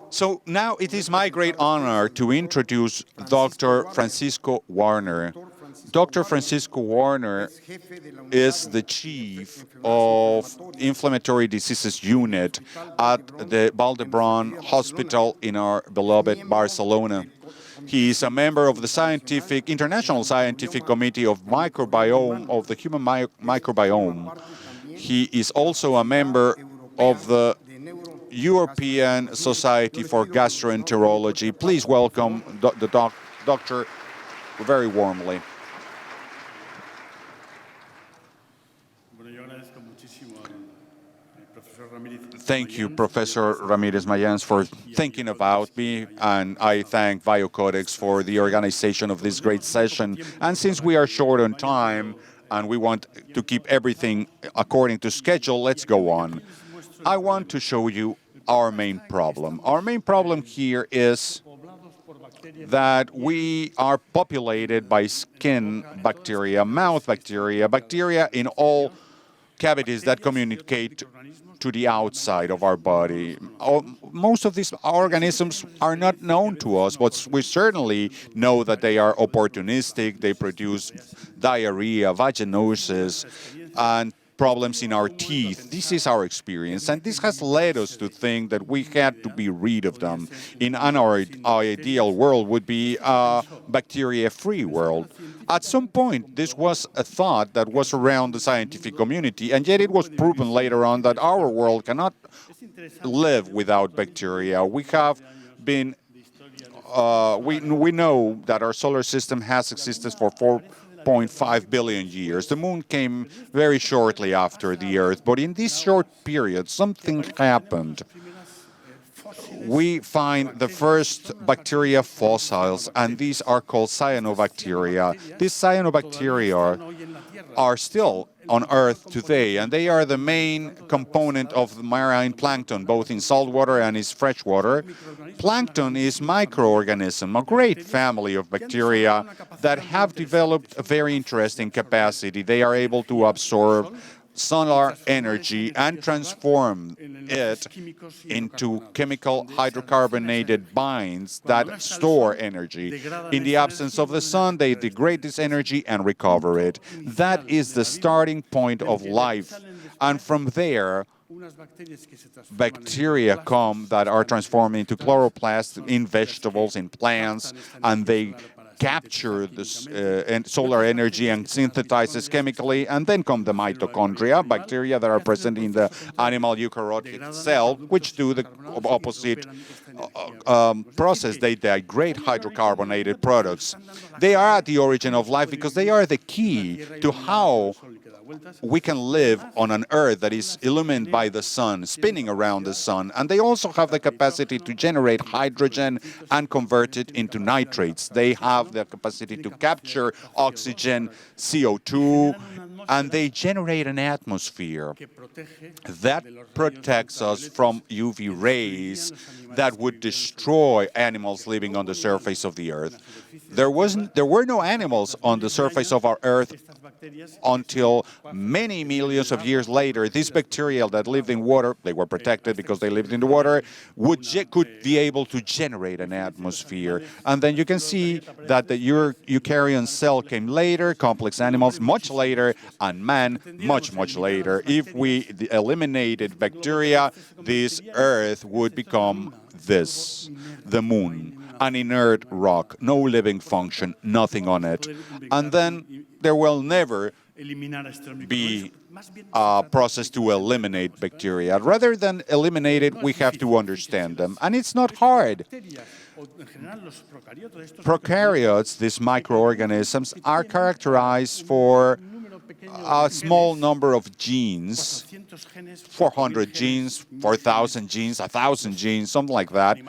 So now it is my great honor to introduce Dr. Francisco GUARNER. Dr. Francisco GUARNER is the chief of Inflammatory Diseases Unit at the Valdebron Hospital in our beloved Barcelona. He is a member of the International Scientific Committee of Microbiome, of the Human Microbiome. He is also a member of the European Society for Gastroenterology. Please welcome the doctor very warmly. Thank you, Professor Ramirez-Mayans, for thinking about me, and I thank Biocodex for the organization of this great session. And since we are short on time and we want to keep everything according to schedule, let's go on. I want to show you our main problem. Our main problem here is that we are populated by skin bacteria, mouth bacteria, bacteria in all cavities that communicate to the outside of our body. Most of these organisms are not known to us, but we certainly know that they are opportunistic, they produce diarrhea, vaginosis, and problems in our teeth. This is our experience, and this has led us to think that we had to be rid of them. In our ideal world would be a bacteria-free world. At some point, this was a thought that was around the scientific community, and yet it was proven later on that our world cannot live without bacteria. We have been, we know that our solar system has existed for 4.5 billion years. The moon came very shortly after the Earth, but in this short period, something happened. We find the first bacteria fossils, and these are called cyanobacteria. These cyanobacteria are still on Earth today, and they are the main component of the marine plankton, both in saltwater and in freshwater. Plankton is microorganism, a great family of bacteria that have developed a very interesting capacity. They are able to absorb solar energy and transform it into chemical hydrocarbonated binds that store energy. In the absence of the sun, they degrade this energy and recover it. That is the starting point of life. And from there, bacteria come that are transformed into chloroplasts in vegetables, in plants, and they capture this solar energy and synthesizes chemically, and then come the mitochondria, bacteria that are present in the animal eukaryotic cell, which do the opposite process. They degrade hydrocarbonated products. They are at the origin of life because they are the key to how we can live on an Earth that is illuminated by the sun, spinning around the sun. And they also have the capacity to generate hydrogen and convert it into nitrates. They have the capacity to capture oxygen, CO2, and they generate an atmosphere that protects us from UV rays that would destroy animals living on the surface of the Earth. There were no animals on the surface of our Earth until many millions of years later. These bacteria that lived in water, they were protected because they lived in the water, could be able to generate an atmosphere. And then you can see that the eukaryotic cell came later, complex animals much later, and man much, much later. If we eliminated bacteria, this Earth would become this, the moon. An inert rock, no living function, nothing on it. And then there will never be a process to eliminate bacteria. Rather than eliminate it, we have to understand them. And it's not hard. Prokaryotes, these microorganisms, are characterized for a small number of genes, 400 genes, 4,000 genes, 1,000 genes, something like that.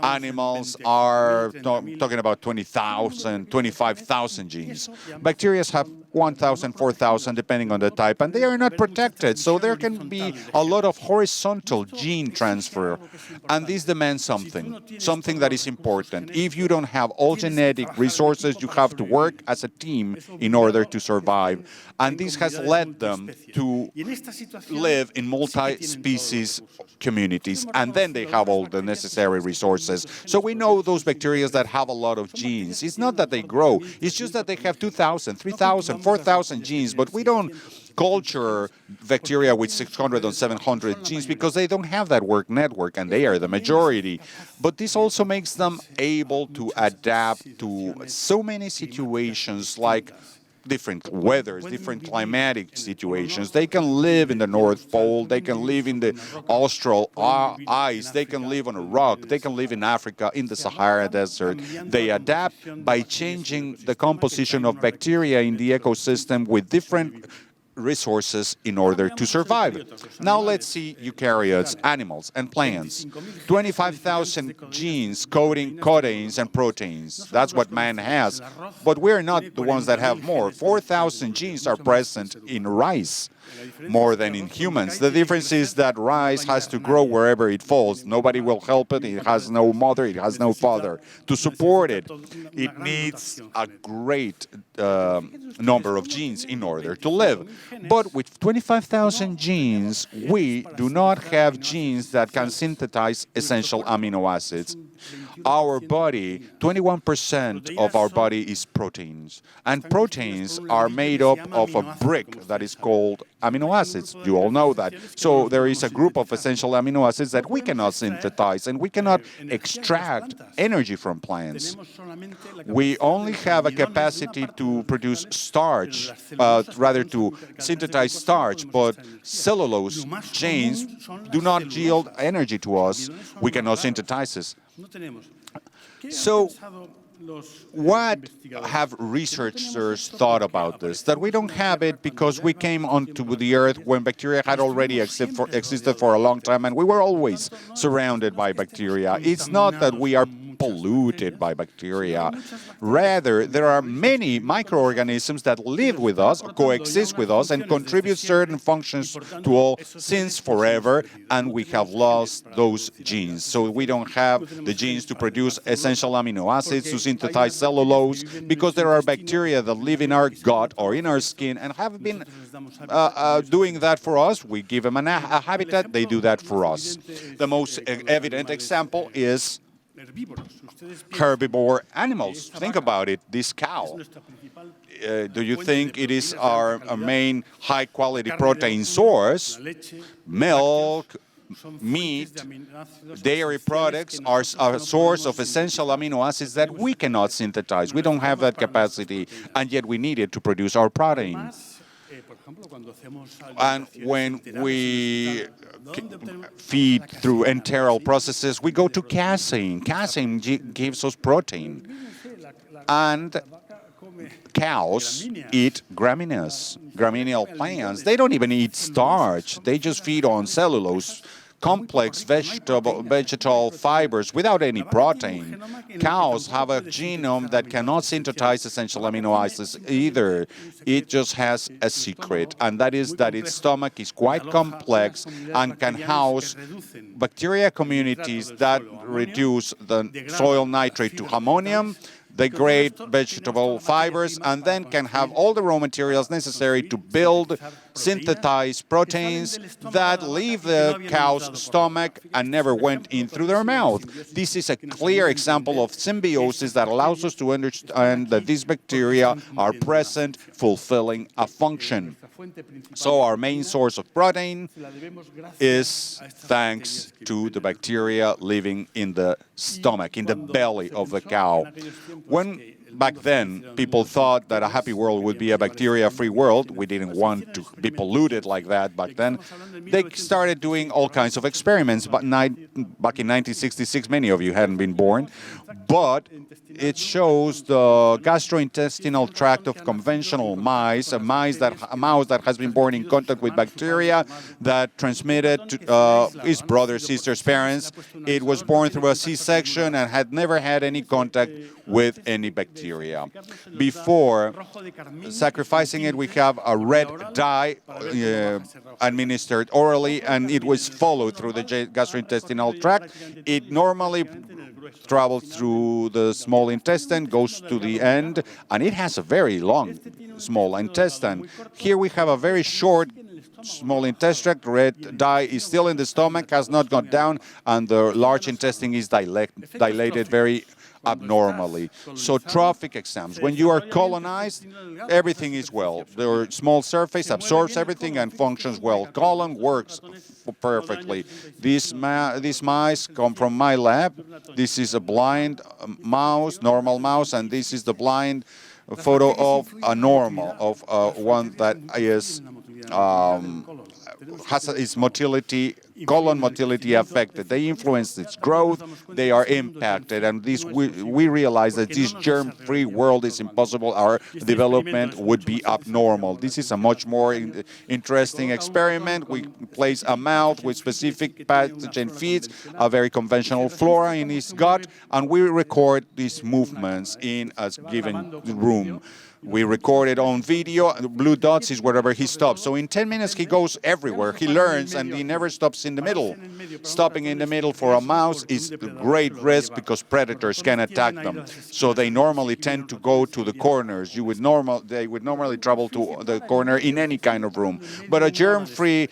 Animals are talking about 20,000, 25,000 genes. Bacteria have 1,000, 4,000, depending on the type, and they are not protected. So there can be a lot of horizontal gene transfer, and this demands something that is important. If you don't have all genetic resources, you have to work as a team in order to survive. And this has led them to live in multi-species communities, and then they have all the necessary resources. So we know those bacteria that have a lot of genes. It's not that they grow, it's just that they have 2,000, 3,000, 4,000 genes, but we don't culture bacteria with 600 or 700 genes because they don't have that work network, and they are the majority. But this also makes them able to adapt to so many situations, like different weathers, different climatic situations. They can live in the North Pole, they can live in the austral ice, they can live on a rock, they can live in Africa, in the Sahara Desert. They adapt by changing the composition of bacteria in the ecosystem with different resources in order to survive. Now let's see eukaryotes, animals and plants. 25,000 genes coding proteins and proteins. That's what man has. But we're not the ones that have more. 4,000 genes are present in rice, more than in humans. The difference is that rice has to grow wherever it falls. Nobody will help it. It has no mother. It has no father to support it. It needs a great number of genes in order to live. But with 25,000 genes, we do not have genes that can synthesize essential amino acids. Our body, 21% of our body is proteins. And proteins are made up of a brick that is called amino acids. You all know that. So there is a group of essential amino acids that we cannot synthesize, and we cannot extract energy from plants. We only have a capacity to produce starch, rather to synthesize starch, but cellulose chains do not yield energy to us. We cannot synthesize this. So what have researchers thought about this? That we don't have it because we came onto the Earth when bacteria had already existed for a long time, and we were always surrounded by bacteria. It's not that we are polluted by bacteria. Rather, there are many microorganisms that live with us, coexist with us, and contribute certain functions to all since forever, and we have lost those genes. So we don't have the genes to produce essential amino acids, to synthesize cellulose, because there are bacteria that live in our gut or in our skin and have been doing that for us. We give them a habitat, they do that for us. The most evident example is herbivore animals. Think about it, this cow. Do you think it is our main high-quality protein source? Milk, meat, dairy products are a source of essential amino acids that we cannot synthesize. We don't have that capacity, and yet we need it to produce our protein. And when we feed through enteral processes, we go to casein. Casein gives us protein. And cows eat gramineal plants. They don't even eat starch. They just feed on cellulose, complex vegetal fibers without any protein. Cows have a genome that cannot synthesize essential amino acids either. It just has a secret, and that is that its stomach is quite complex and can house bacteria communities that reduce the soil nitrate to ammonium, degrade vegetable fibers, and then can have all the raw materials necessary to build, synthesize proteins that leave the cow's stomach and never went in through their mouth. This is a clear example of symbiosis that allows us to understand that these bacteria are present, fulfilling a function. So our main source of protein is thanks to the bacteria living in the stomach, in the belly of the cow. When back then people thought that a happy world would be a bacteria-free world, we didn't want to be polluted like that back then, they started doing all kinds of experiments. But back in 1966, many of you hadn't been born, but it shows the gastrointestinal tract of conventional mice, a mouse that has been born in contact with bacteria that transmitted to his brother, sister's parents. It was born through a C-section and had never had any contact with any bacteria. bacteria. Before sacrificing it, we have a red dye administered orally, and it was followed through the gastrointestinal tract. It normally travels through the small intestine, goes to the end, and it has a very long small intestine. Here we have a very short small intestine. Red dye is still in the stomach, has not gone down, and the large intestine is dilated very abnormally. So trophic exams. When you are colonized, everything is well. The small surface absorbs everything and functions well. Colon works perfectly. These mice come from my lab. This is a blind mouse, normal mouse, and this is the blind photo of a normal, of one that is has its motility, colon motility affected. They influence its growth, they are impacted, and this we realize that this germ-free world is impossible. Our development would be abnormal. This is a much more interesting experiment. We place a mouse with specific pathogen feeds, a very conventional flora in his gut, and we record these movements in a given room. We record it on video. The blue dots is wherever he stops. So in 10 minutes, he goes everywhere. He learns, and he never stops in the middle. Stopping in the middle for a mouse is a great risk because predators can attack them. So they normally tend to go to the corners. They would normally travel to the corner in any kind of room. But a germ-free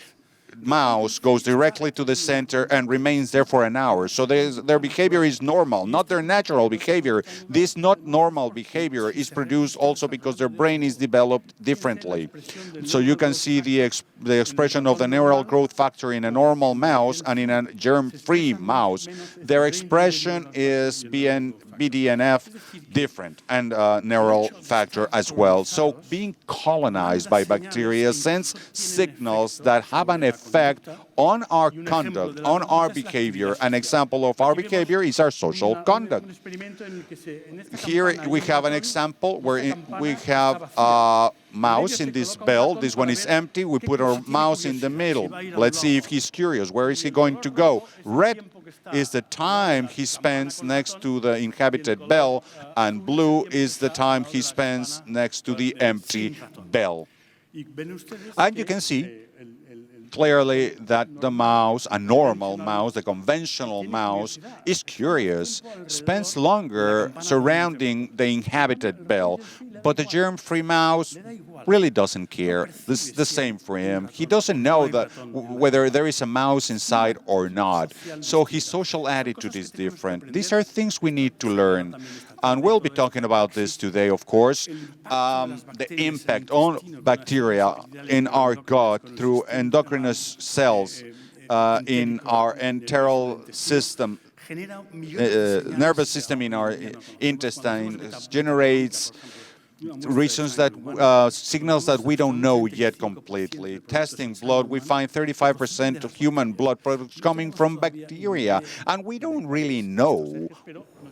mouse goes directly to the center and remains there for an hour. So their behavior is normal, not their natural behavior. This not normal behavior is produced also because their brain is developed differently. So you can see the expression of the neural growth factor in a normal mouse and in a germ-free mouse. Their expression is BDNF different, and neural factor as well. So being colonized by bacteria sends signals that have an effect on our conduct, on our behavior. An example of our behavior is our social conduct. Here we have an example where we have a mouse in this bell. This one is empty. We put our mouse in the middle. Let's see if he's curious. Where is he going to go? Red is the time he spends next to the inhabited bell, and blue is the time he spends next to the empty bell. And you can see clearly that the mouse, a normal mouse, the conventional mouse, is curious, spends longer surrounding the inhabited bell. But the germ-free mouse really doesn't care. This is the same for him. He doesn't know that whether there is a mouse inside or not. So his social attitude is different. These are things we need to learn. And we'll be talking about this today, of course, the impact on bacteria in our gut through endocrine cells in our enteral system, nervous system in our intestine, generates reasons that signals that we don't know yet completely. Testing blood, we find 35% of human blood products coming from bacteria, and we don't really know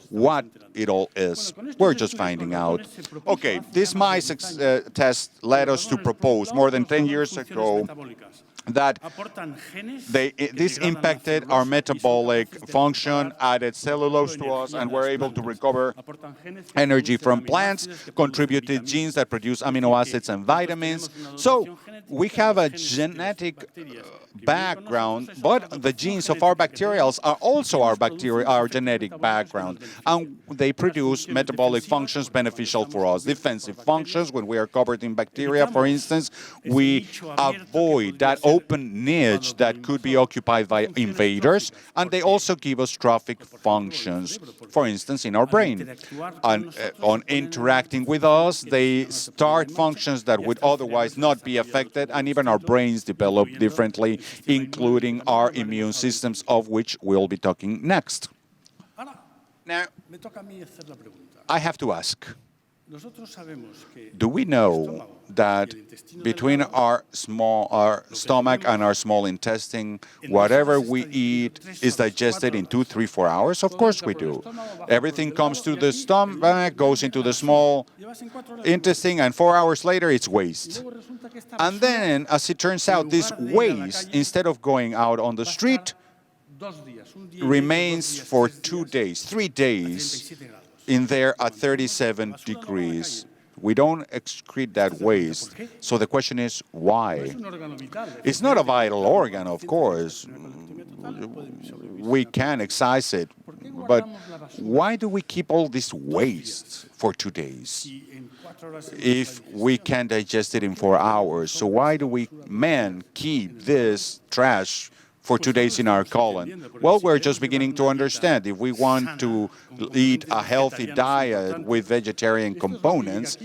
what it all is. We're just finding out. Okay, this mice test led us to propose more than 10 years ago that this impacted our metabolic function, added cellulose to us, and we're able to recover energy from plants, contributed genes that produce amino acids and vitamins. So we have a genetic background, but the genes of our bacterials are also our genetic background, and they produce metabolic functions beneficial for us. Defensive functions, when we are covered in bacteria, for instance, we avoid that open niche that could be occupied by invaders, and they also give us trophic functions, for instance, in our brain. And on interacting with us, they start functions that would otherwise not be affected, and even our brains develop differently, including our immune systems, of which we'll be talking next. Now, I have to ask, do we know that between our stomach and our small intestine, whatever we eat is digested in 2, 3, 4 hours? Of course we do. Everything comes to the stomach, goes into the small intestine, and 4 hours later it's waste. And then, as it turns out, this waste, instead of going out on the street, remains for 2 days, 3 days in there at 37 degrees. We don't excrete that waste. So the question is, why? It's not a vital organ, of course. We can excise it. But why do we keep all this waste for 2 days if we can digest it in 4 hours? So why do we, men, keep this trash for 2 days in our colon? Well, we're just beginning to understand. If we want to eat a healthy diet with vegetarian components,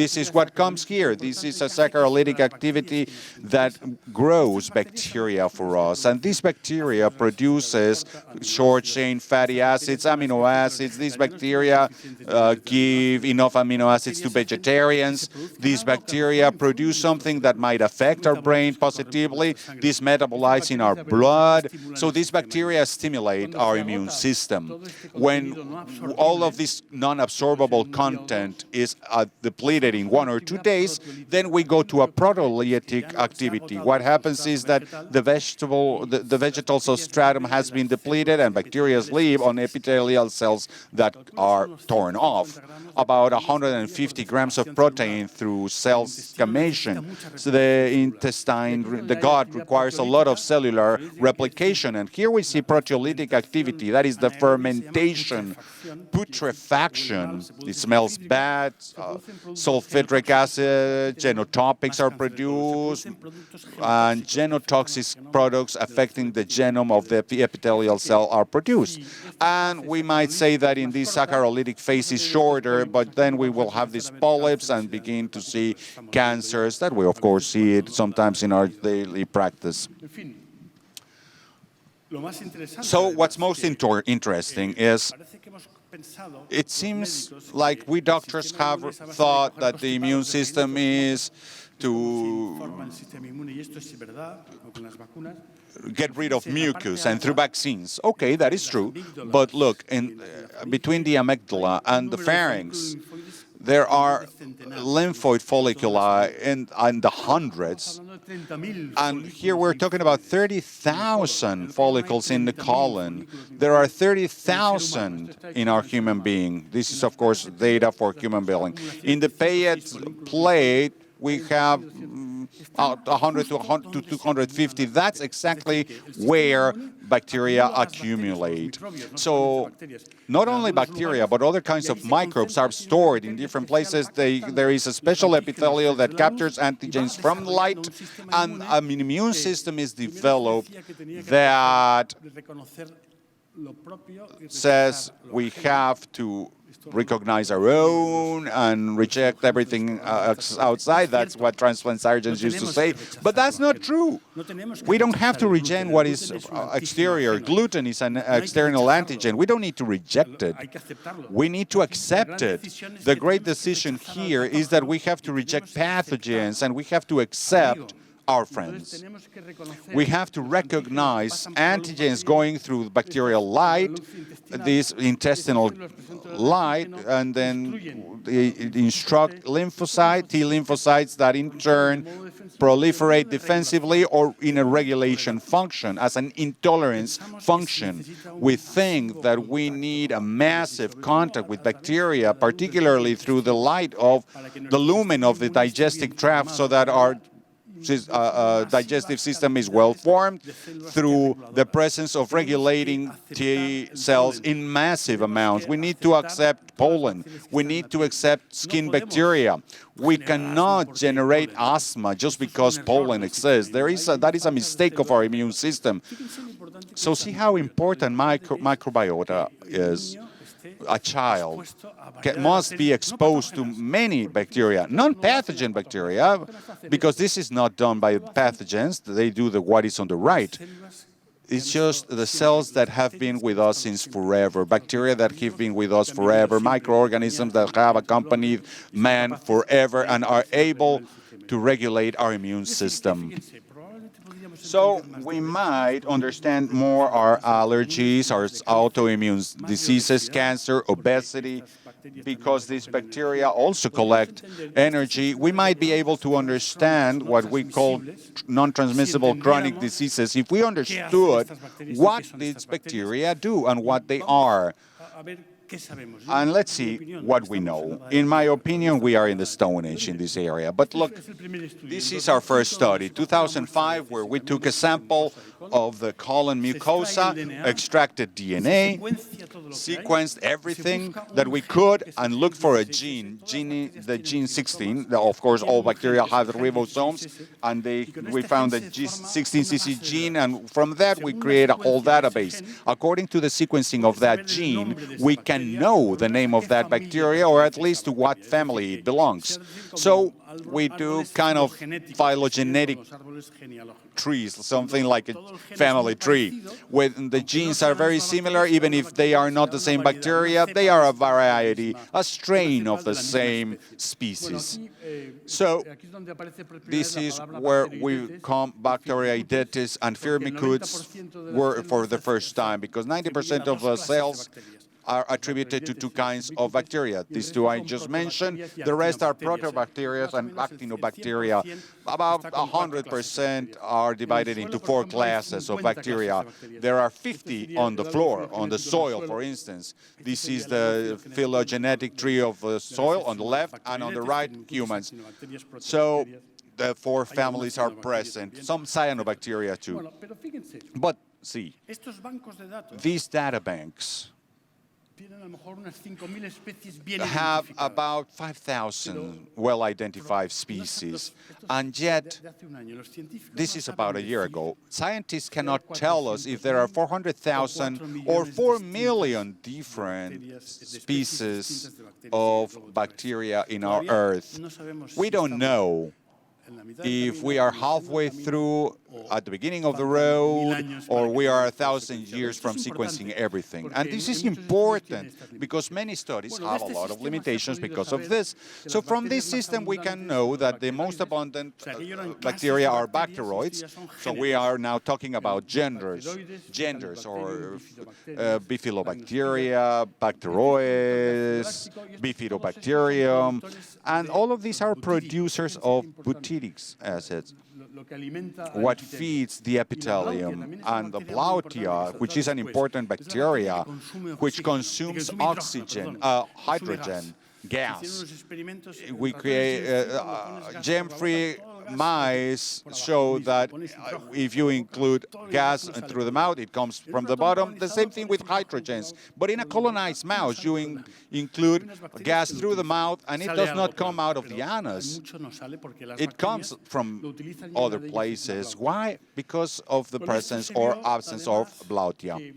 this is what comes here. This is a saccharolytic activity that grows bacteria for us. And this bacteria produces short-chain fatty acids, amino acids. These bacteria give enough amino acids to vegetarians. These bacteria produce something that might affect our brain positively. These metabolites in our blood. So these bacteria stimulate our immune system. When all of this non-absorbable content is depleted in 1 or 2 days, then we go to a proteolytic activity. What happens is that the vegetal substratum has been depleted and bacteria live on epithelial cells that are torn off. About 150 grams of protein through cell squamation. So the intestine, the gut requires a lot of cellular replication. And here we see proteolytic activity, that is the fermentation, putrefaction. It smells bad, sulfitric acid, genotopics are produced, and genotoxic products affecting the genome of the epithelial cell are produced. And we might say that in this saccharolytic phase is shorter, but then we will have these polyps and begin to see cancers that we, of course, see it sometimes in our daily practice. So what's most interesting is it seems like we doctors have thought that the immune system is to get rid of mucus and through vaccines. Okay, that is true. But look, between the amygdala and the pharynx, there are lymphoid folliculi in the hundreds. And here we're talking about 30,000 follicles in the colon. There are 30,000 in our human being. This is, of course, data for human being. In the Payet plate, we have 100 to 250. That's exactly where bacteria accumulate. So not only bacteria, but other kinds of microbes are stored in different places. There is a special epithelial that captures antigens from light, and an immune system is developed that says we have to recognize our own and reject everything outside. That's what transplant surgeons used to say. But that's not true. We don't have to reject what is exterior. Gluten is an external antigen. We don't need to reject it. We need to accept it. The great decision here is that we have to reject pathogens and we have to accept our friends. We have to recognize antigens going through bacterial light, this intestinal light, and then instruct lymphocytes, T lymphocytes that in turn proliferate defensively or in a regulation function, as an intolerance function. We think that we need a massive contact with bacteria, particularly through the light of the lumen of the digestive tract, so that our digestive system is well formed through the presence of regulating T cells in massive amounts. We need to accept pollen. We need to accept skin bacteria. We cannot generate asthma just because pollen exists. That is a mistake of our immune system. So see how important microbiota is. A child must be exposed to many bacteria, non-pathogen bacteria, because this is not done by pathogens. They do what is on the right. It's just the cells that have been with us since forever, bacteria that have been with us forever, microorganisms that have accompanied man forever and are able to regulate our immune system. So we might understand more our allergies, our autoimmune diseases, cancer, obesity, because these bacteria also collect energy. We might be able to understand what we call non-transmissible chronic diseases if we understood what these bacteria do and what they are. And let's see what we know. In my opinion, we are in the Stone Age in this area. But look, this is our first study, 2005, where we took a sample of the colon mucosa, extracted DNA, sequenced everything that we could, and looked for a gene, the gene 16. Of course, all bacteria have ribosomes, and we found the 16cc gene, and from that we create a whole database. According to the sequencing of that gene, we can know the name of that bacteria, or at least to what family it belongs. So we do kind of phylogenetic trees, something like a family tree. When the genes are very similar, even if they are not the same bacteria, they are a variety, a strain of the same species. So this is where we come Bacteroidetes and Firmicutes were for the first time, because 90% of the cells are attributed to two kinds of bacteria. These two I just mentioned. The rest are protobacteria and actinobacteria. About 100% are divided into 4 classes of bacteria. There are 50 on the floor, on the soil, for instance. This is the phylogenetic tree of the soil on the left, and on the right, humans. So the 4 families are present, some cyanobacteria too. But see, these data banks have about 5,000 well-identified species, and yet, this is about a year ago, scientists cannot tell us if there are 400,000 or 4 million different species of bacteria in our Earth. We don't know if we are halfway through at the beginning of the road, or we are 1,000 years from sequencing everything. And this is important because many studies have a lot of limitations because of this. So from this system, we can know that the most abundant bacteria are bacteroids. So we are now talking about genders or Bifidobacteria, Bacteroides, Bifidobacterium, and all of these are producers of butyric acids. What feeds the epithelium, and the Blautia, which is an important bacteria, which consumes oxygen, hydrogen gas. We create germ-free mice show that if you include gas through the mouth, it comes from the bottom. The same thing with hydrogens. But in a colonized mouse, you include gas through the mouth, and it does not come out of the anus. It comes from other places. Why? Because of the presence or absence of Blautia.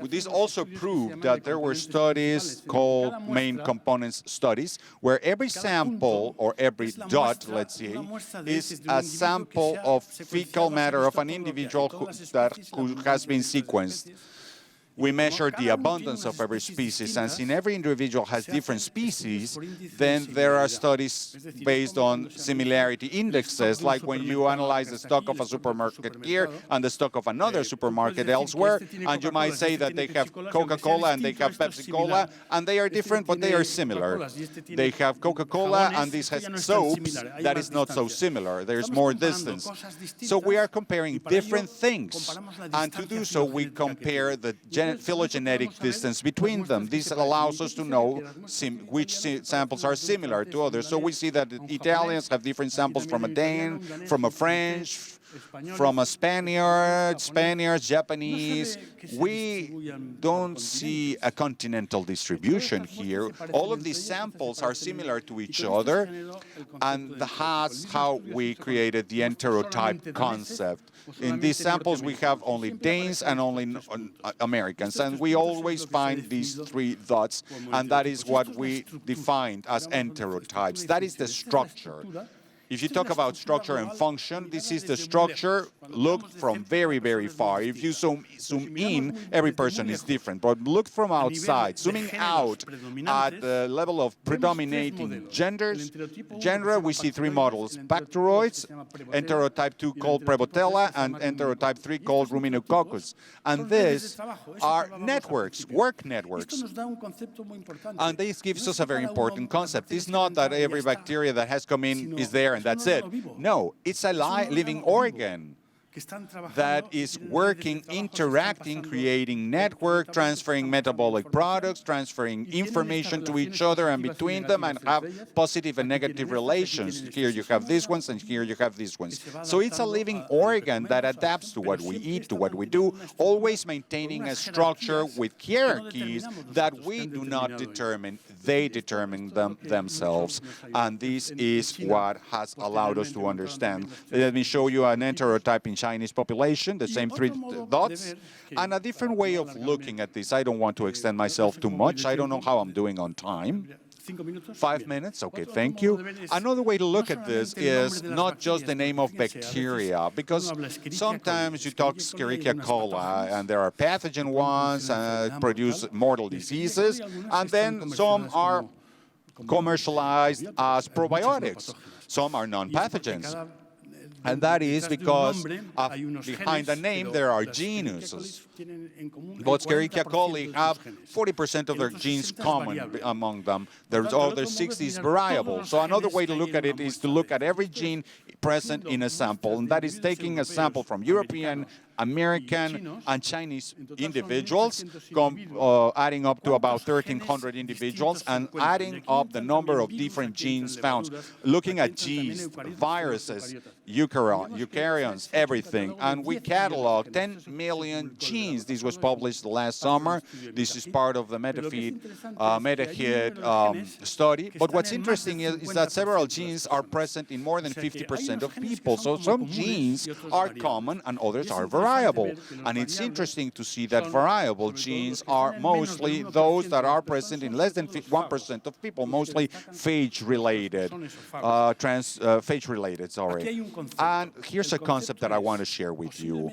This also proved that there were studies called main components studies, where every sample or every dot, let's say, is a sample of fecal matter of an individual who has been sequenced. We measure the abundance of every species, and since every individual has different species, then there are studies based on similarity indexes, like when you analyze the stock of a supermarket here and the stock of another supermarket elsewhere, and you might say that they have Coca-Cola and they have Pepsi-Cola, and they are different, but they are similar. They have Coca-Cola, and this has soaps that is not so similar. There's more distance. So we are comparing different things, and to do so, we compare the phylogenetic distance between them. This allows us to know which samples are similar to others. So we see that the Italians have different samples from a Dane, from a French, from a Spaniards, Japanese. We don't see a continental distribution here. All of these samples are similar to each other, and that's how we created the enterotype concept. In these samples, we have only Danes and only Americans, and we always find these 3 dots, and that is what we defined as enterotypes. That is the structure. If you talk about structure and function, this is the structure looked from very, very far. If you zoom in, every person is different. But look from outside, zooming out at the level of predominating gender, we see 3 models: Bacteroids, enterotype 2 called Prevotella, and enterotype 3 called Ruminococcus. And these are networks, work networks. And this gives us a very important concept. It's not that every bacteria that has come in is there and that's it. No, it's a living organ. that is working, interacting, creating network, transferring metabolic products, transferring information to each other and between them, and have positive and negative relations. Here you have these ones, and here you have these ones. So it's a living organ that adapts to what we eat, to what we do, always maintaining a structure with hierarchies that we do not determine. They determine them themselves. And this is what has allowed us to understand. Let me show you an enterotype in Chinese population, the same three dots, and a different way of looking at this. I don't want to extend myself too much. I don't know how I'm doing on time. 5 minutes? Okay, thank you. Another way to look at this is not just the name of bacteria, because sometimes you talk Escherichia coli, and there are pathogen ones produce mortal diseases, and then some are commercialized as probiotics. Some are non-pathogens. And that is because behind the name there are genuses. But Escherichia coli have 40% of their genes common among them. There's other 60 variables. So another way to look at it is to look at every gene present in a sample, and that is taking a sample from European, American, and Chinese individuals, adding up to about 1,300 individuals, and adding up the number of different genes found, looking at yeast, viruses, eukaryotes, everything. And we catalog 10 million genes. This was published last summer. This is part of the MetaHit study. But what's interesting is that several genes are present in more than 50% of people. So some genes are common and others are variable. And it's interesting to see that variable genes are mostly those that are present in less than 1% of people, mostly phage-related, phage-related, sorry. And here's a concept that I want to share with you.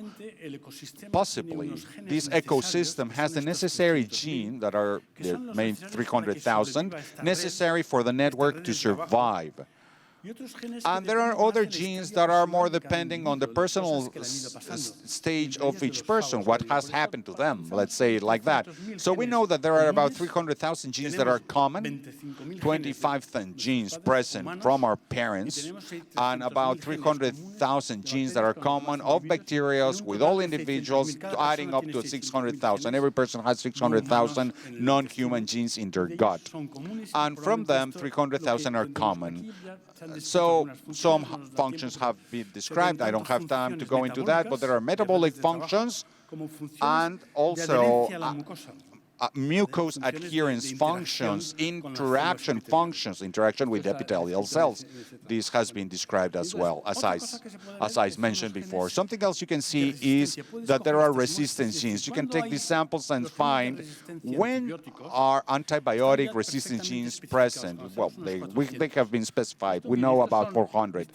Possibly, this ecosystem has the necessary gene that are the main 300,000 necessary for the network to survive. And there are other genes that are more depending on the personal stage of each person, what has happened to them, let's say it like that. So we know that there are about 300,000 genes that are common, 25,000 genes present from our parents, and about 300,000 genes that are common of bacteria with all individuals, adding up to 600,000. Every person has 600,000 non-human genes in their gut. And from them, 300,000 are common. So some functions have been described. I don't have time to go into that, but there are metabolic functions and also mucose adherence functions, interaction with epithelial cells. This has been described as well, as I mentioned before. Something else you can see is that there are resistance genes. You can take these samples and find when are antibiotic resistant genes present. Well, they have been specified. We know about 400.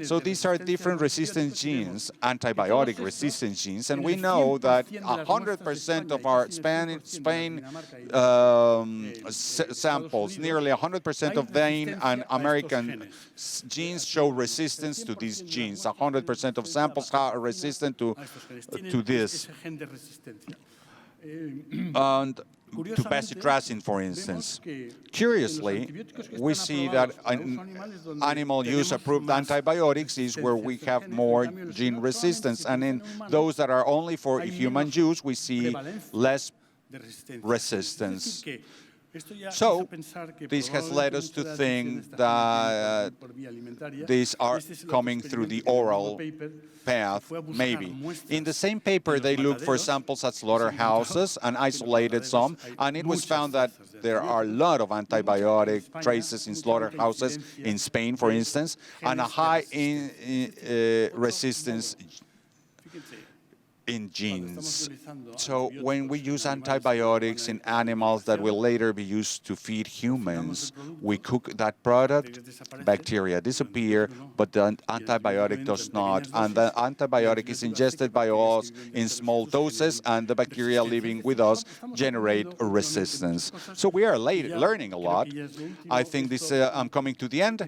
So these are different resistant genes, antibiotic resistant genes, and we know that 100% of our Spain samples, nearly 100% of Dane and American genes show resistance to these genes. 100% of samples are resistant to this. And to bacitracin, for instance. Curiously, we see that animal use approved antibiotics is where we have more gene resistance, and in those that are only for human use, we see less resistance. So this has led us to think that these are coming through the oral path, maybe. In the same paper, they looked for samples at slaughterhouses and isolated some, and it was found that there are a lot of antibiotic traces in slaughterhouses, in Spain, for instance, and a high resistance in genes. So when we use antibiotics in animals that will later be used to feed humans, we cook that product, bacteria disappear, but the antibiotic does not. And the antibiotic is ingested by us in small doses, and the bacteria living with us generate a resistance. So we are learning a lot. I think this, I'm coming to the end.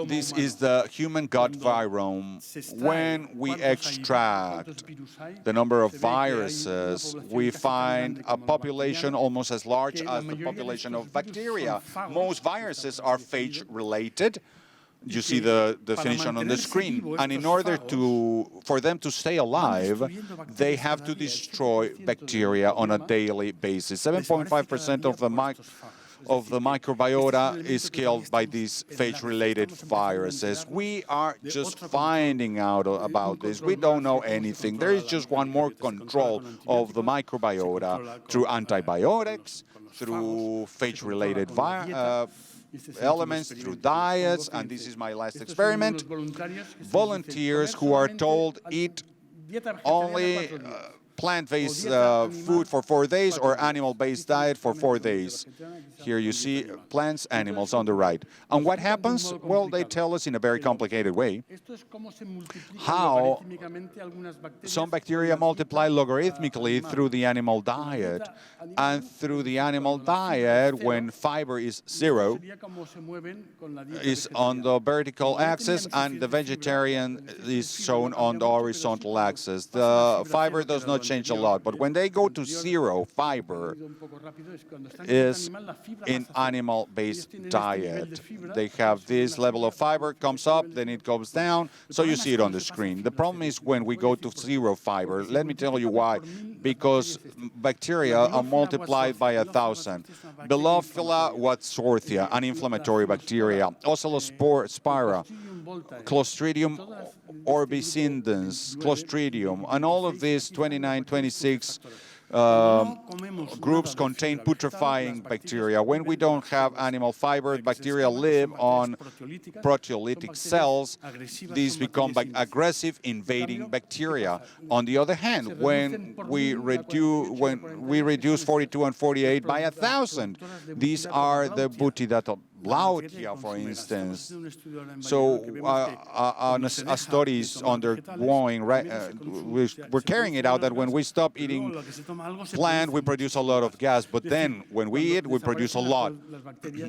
This is the human gut virome. When we extract the number of viruses, we find a population almost as large as the population of bacteria. Most viruses are phage-related. You see the definition on the screen. And in order for them to stay alive, they have to destroy bacteria on a daily basis. 7.5% of the microbiota is killed by these phage-related viruses. We are just finding out about this. We don't know anything. There is just one more control of the microbiota through antibiotics, through phage-related elements, through diets, and this is my last experiment. Volunteers who are told eat only plant-based food for 4 days or animal-based diet for 4 days. Here you see plants, animals on the right. And what happens? Well, they tell us in a very complicated way how some bacteria multiply logarithmically through the animal diet. And through the animal diet, when fiber is 0, is on the vertical axis, and the vegetarian is shown on the horizontal axis. The fiber does not change a lot, but when they go to 0, fiber is in animal-based diet. They have this level of fiber, comes up, then it goes down, so you see it on the screen. The problem is when we go to 0 fiber. Let me tell you why. Because bacteria are multiplied by 1,000. Belophila Wadsworthia, an inflammatory bacteria. Ocelospira, Clostridium orbicindens, Clostridium, and all of these 29, 26 groups contain putrefying bacteria. When we don't have animal fiber, bacteria live on proteolytic cells. These become aggressive, invading bacteria. On the other hand, when we reduce 42 and 48 by 1,000, these are the Bifidobacteria, for instance. So a study is undergoing, we're carrying it out, that when we stop eating plant, we produce a lot of gas, but then when we eat, we produce a lot.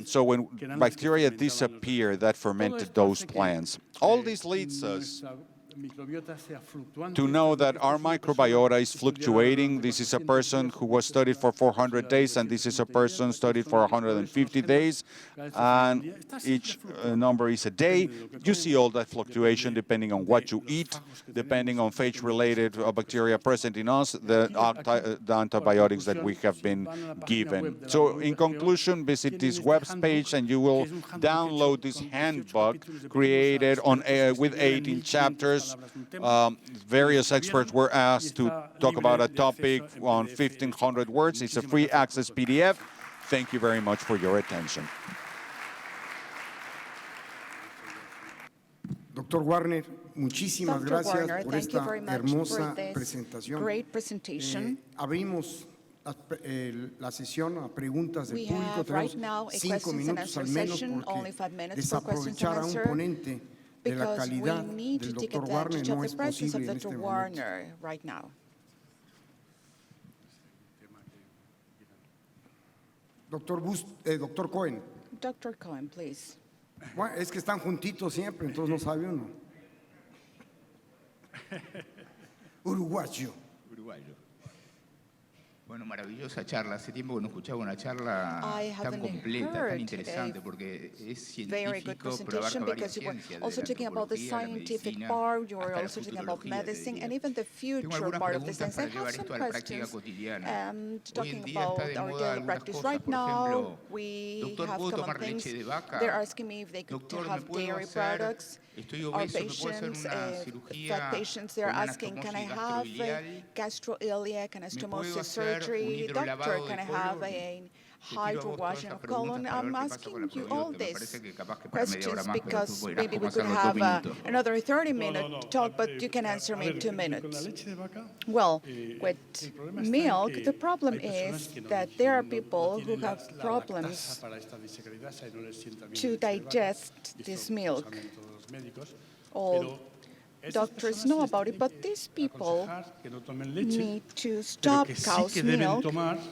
So when bacteria disappear that fermented those plants, all this leads us to know that our microbiota is fluctuating. This is a person who was studied for 400 days, and this is a person studied for 150 days, and each number is a day. You see all that fluctuation depending on what you eat, depending on phage-related bacteria present in us, the antibiotics that we have been given. So in conclusion, visit this web page and you will download this handbook created with 18 chapters. Various experts were asked to talk about a topic on 1,500 words. It's a free access PDF. Thank you very much for your attention. Dr. Warner, muchísimas Dr. gracias Warner, por thank you esta very much hermosa for this presentación. great presentation. Abrimos la sesión a preguntas del We público. have right Tenemos now a 5 questions and minutos answer al menos session, only 5 minutes for questions and desaprovechar a un answer, ponente de la because calidad we need del to take Dr. Warner advantage no of the es presence of posible en este Dr. momento. Warner right now. Doctor Cohen. Dr. Cohen, please. Bueno, es que están juntitos siempre, entonces no sabe uno. Uruguayo. Bueno, maravillosa charla. Hace tiempo que no escuchaba una charla I tan haven't completa, tan heard interesante, porque es very good científico, pero abarca presentation, varias because you were ciencias, also desde la talking about the antropología, la scientific medicina, part, you were hasta la also talking about futurología, te medicine, diría. and even the Tengo future algunas part of the preguntas science. I para have llevar some esto a la práctica questions cotidiana. Hoy talking en día about está de our moda daily algunas practice. cosas, Right por now, ejemplo, we doctor, have ¿puedo common tomar things. leche de vaca? They're asking me if they could Doctor, ¿me have puedo dairy hacer? products. Estoy Our obeso, ¿me puedo hacer patients, una cirugía fat patients, they're con asking, can I have anastomosis gastroiliac, ¿Me puedo anastomosis hacer un surgery? Doctor, hidrolavado can de I have colon? a Te tiro a vos todas hydrowashing estas of preguntas colon? para I'm ver qué pasa con la asking you all probiótica. Me these parece que capaz que para media hora questions más, pero tú because verás maybe cómo we could hacerlo en 2 have minutos. another 30-minute talk, but you can answer me in 2 minutes. Well, with milk, the problem is that there are people who have problems to digest this milk. All doctors know about it, but these people need to stop cow's milk,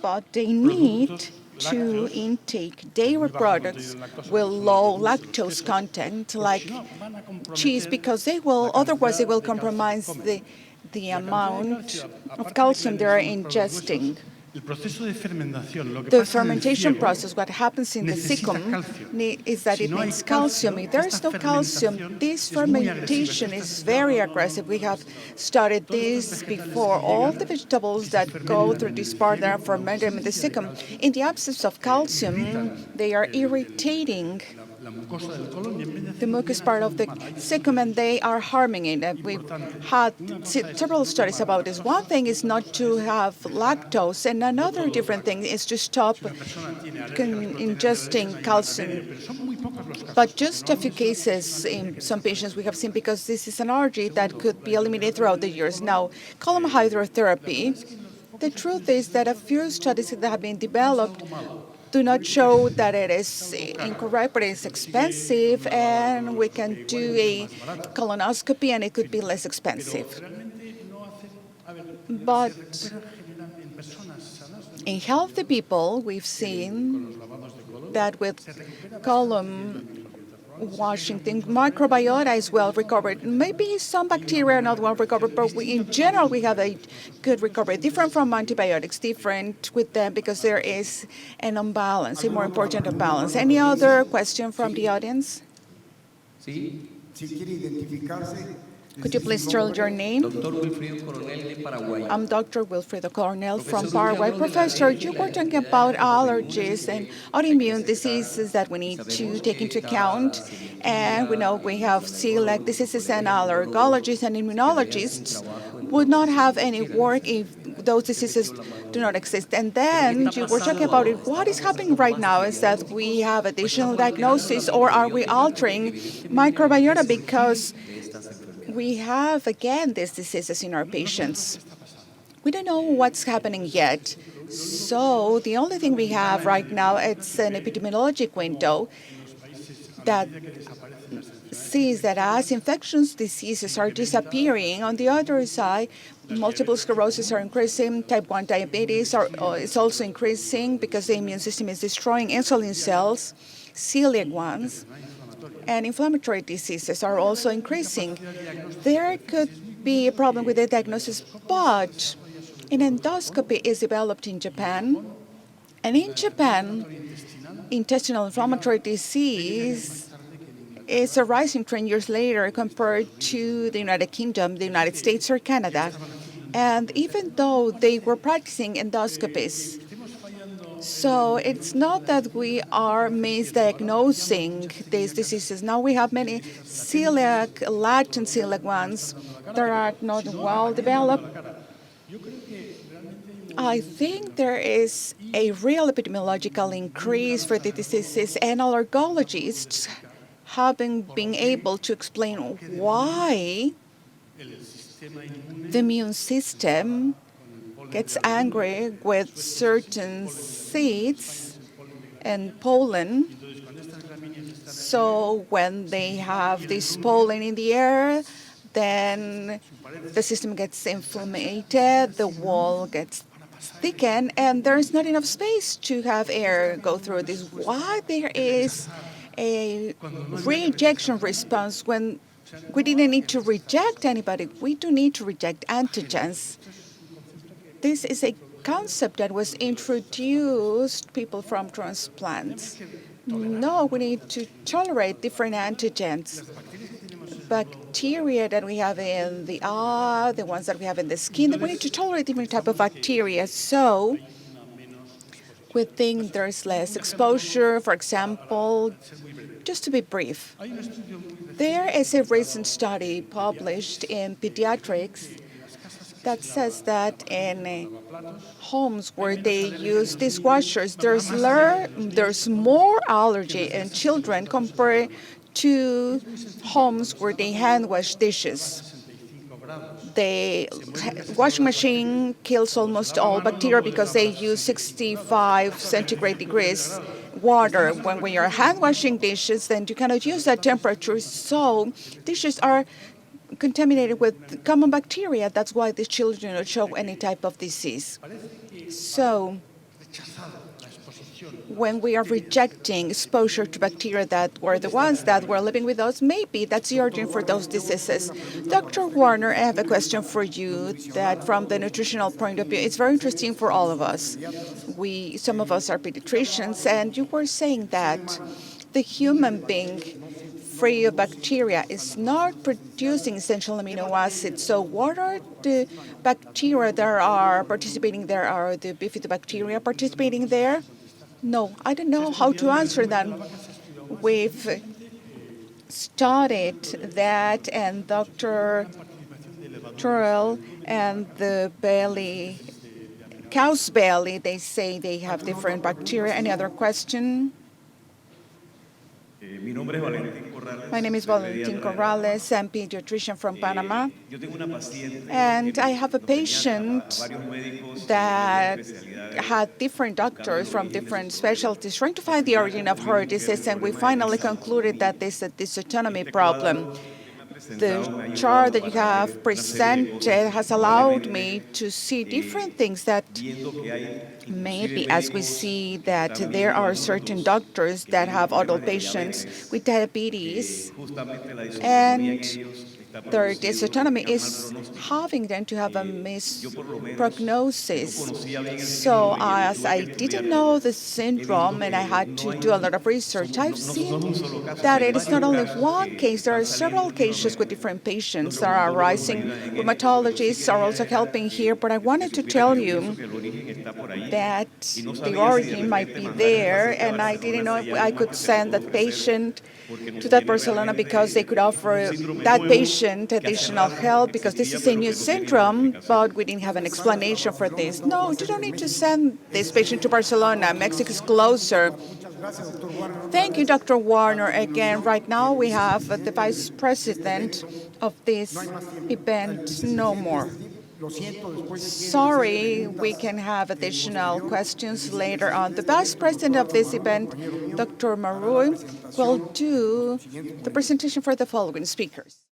but they need to intake dairy products with low lactose content, like cheese, because they will, otherwise they will compromise the amount of calcium they are ingesting. The fermentation process, what happens in the cecum, is that it needs calcium. If there's no calcium, this fermentation is very aggressive. We have studied this before. All the vegetables that go through this part that are fermented in the cecum, in the absence of calcium, they are irritating the mucus part of the cecum, and they are harming it. And we've had several studies about this. One thing is not to have lactose, and another different thing is to stop ingesting calcium. But just a few cases in some patients we have seen, because this is an allergy that could be eliminated throughout the years. Now, column hydrotherapy, the truth is that a few studies that have been developed do not show that it is incorrect, but it's expensive, and we can do a colonoscopy and it could be less expensive. But in healthy people, we've seen that with column washing things, microbiota is well recovered. Maybe some bacteria are not well recovered, but in general we have a good recovery, different from antibiotics, different with them because there is an imbalance, a more important imbalance. Any other question from the audience? Could you please tell your name? I'm Dr. Wilfredo Coronel from Paraguay. Professor, you were talking about allergies and autoimmune diseases that we need to take into account. And we know we have celiac diseases, and allergologists and immunologists would not have any work if those diseases do not exist. And then you were talking about it. What is happening right now is that we have additional diagnosis, or are we altering microbiota because we have, again, these diseases in our patients? We don't know what's happening yet. So the only thing we have right now, it's an epidemiologic window that sees that as infectious diseases are disappearing, on the other side, multiple sclerosis are increasing, type 1 diabetes is also increasing because the immune system is destroying insulin cells, celiac ones, and inflammatory diseases are also increasing. There could be a problem with the diagnosis, but an endoscopy is developed in Japan, and in Japan, intestinal inflammatory disease is arising 10 years later compared to the United Kingdom, the United States, or Canada. And even though they were practicing endoscopies, so it's not that we are misdiagnosing these diseases. Now we have many celiac, latent celiac ones that are not well developed. I think there is a real epidemiological increase for the diseases, and allergologists haven't been able to explain why the immune system gets angry with certain seeds and pollen. So when they have this pollen in the air, then the system gets inflamed, the wall gets thickened, and there's not enough space to have air go through this. Why there is a rejection response when we didn't need to reject anybody? We do need to reject antigens. This is a concept that was introduced people from transplants. No, we need to tolerate different antigens. Bacteria that we have in the eye, the ones that we have in the skin, we need to tolerate different type of bacteria. So we think there's less exposure. For example, just to be brief, there is a recent study published in Pediatrics that says that in homes where they use dishwashers, there's more allergy in children compared to homes where they hand wash dishes. The washing machine kills almost all bacteria because they use 65 centigrade degrees water. When you're hand washing dishes, then you cannot use that temperature. So dishes are contaminated with common bacteria. That's why the children don't show any type of disease. So when we are rejecting exposure to bacteria that were the ones that were living with us, maybe that's the origin for those diseases. Dr. Guarner, I have a question for you that from the nutritional point of view, it's very interesting for all of us. Some of us are pediatricians, and you were saying that the human being free of bacteria is not producing essential amino acids. So what are the bacteria that are participating there? Are the Bifidobacteria participating there? No, I don't know how to answer that. We've studied that, and Dr. Turrell and the belly, cow's belly, they say they have different bacteria. Any other question? My name is Valentin Corrales. I'm a pediatrician from Panama. And I have a patient that had different doctors from different specialties trying to find the origin of her disease, and we finally concluded that there's a dysautonomy problem. The chart that you have presented has allowed me to see different things that maybe, as we see that there are certain doctors that have adult patients with diabetes, and their dysautonomy is having them to have a misprognosis. So as I didn't know the syndrome and I had to do a lot of research, I've seen that it is not only one case, there are several cases with different patients that are arising. Rheumatologists are also helping here, but I wanted to tell you that the origin might be there, and I didn't know if I could send that patient to that Barcelona because they could offer that patient additional help because this is a new syndrome, but we didn't have an explanation for this. No, you don't need to send this patient to Barcelona. Mexico is closer. Thank you, Dr. Guarner. Again, right now we have the vice president of this event. No more. Sorry, we can have additional questions later on. The vice president of this event, Dr. Marui, will do the presentation for the following speakers.